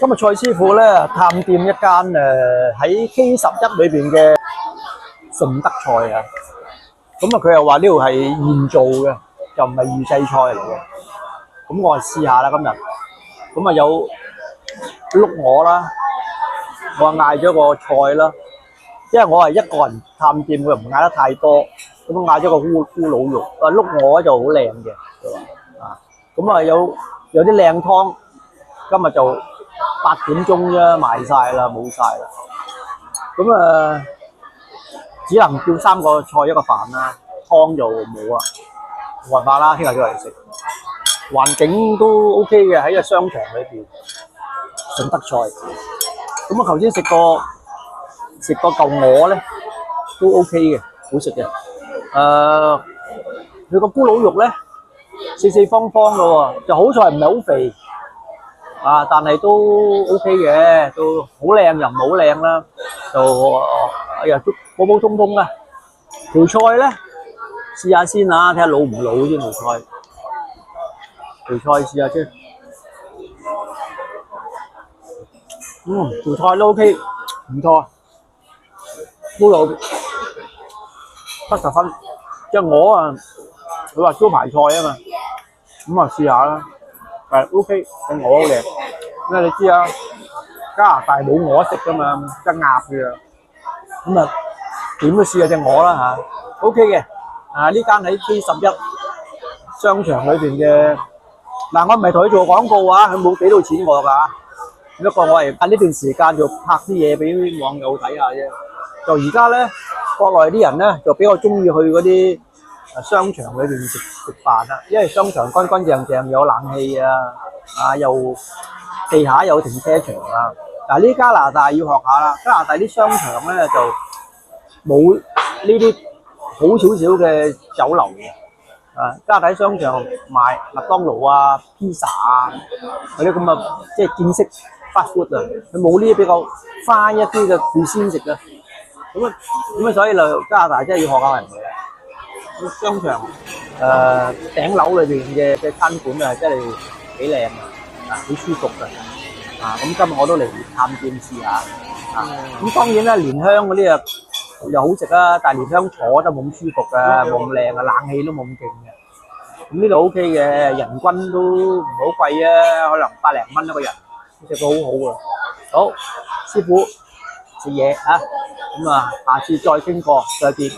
今日蔡師傅咧探店一間喺 K11裏邊嘅順德菜啊，咁啊佢又話呢度係現做嘅，就唔係預製菜嚟嘅。咁我係試下啦今日，咁啊有碌鵝啦，我嗌咗個菜啦，因為我係一個人探店，佢又唔嗌得太多，咁嗌咗個咕嚕肉，碌鵝就好靚嘅，佢話啊，咁啊有啲靚湯，今日就8點鐘啫，賣晒啦，冇晒啦。咁只能叫3個菜一個飯啦，湯就冇啦，冇辦法啦，聽日叫嚟食。環境都 OK 嘅，喺個商場裏邊，順德菜。咁我頭先食過嚿鵝咧，都 OK 嘅，好食嘅。佢個咕嚕肉咧，四四方方嘅喎，就好在唔係好肥。啊，但係都 OK 嘅，都好靚又唔好靚啦，就普普通通啦。條菜咧，試下先啊，睇下老唔老先條菜。條菜試下先。條菜都 OK，唔錯。咕嚕70分，即係我啊，佢話招牌菜啊嘛，咁啊試下啦。OK， 隻鵝好靚，因為你知啊，加拿大冇鵝食噶嘛，隻鴨嘅，咁啊點都試下隻鵝啦嚇 ，OK 嘅。呢間喺 K11商場裏邊嘅，嗱我唔係同佢做廣告啊，佢冇俾到錢我㗎，不過我係喺呢段時間就拍啲嘢俾網友睇下啫。就而家咧，國內啲人咧就比較中意去嗰啲商場裏邊食飯啦，因為商場乾乾淨淨，有冷氣啊，又地下有停車場啊。嗱呢加拿大要學下啦，加拿大啲商場咧就冇呢啲好少少嘅酒樓嘅。加拿大商場賣麥當勞啊、披薩啊嗰啲咁嘅，即係見識 fast food 啊，佢冇呢啲比較花一啲嘅古鮮食啊。咁啊，所以就加拿大真係要學下人哋。商場頂樓裏邊嘅餐館啊，真係幾靚啊，幾舒服㗎。咁今日我都嚟探店試下。咁當然啦，蓮香嗰啲又好食啦，但係蓮香坐得冇咁舒服㗎，冇咁靚啊，冷氣都冇咁勁嘅。咁呢度 OK 嘅，人均都唔好貴啊，可能100零蚊一個人，食到好好㗎。好，師傅食嘢啊，咁下次再傾過，再見。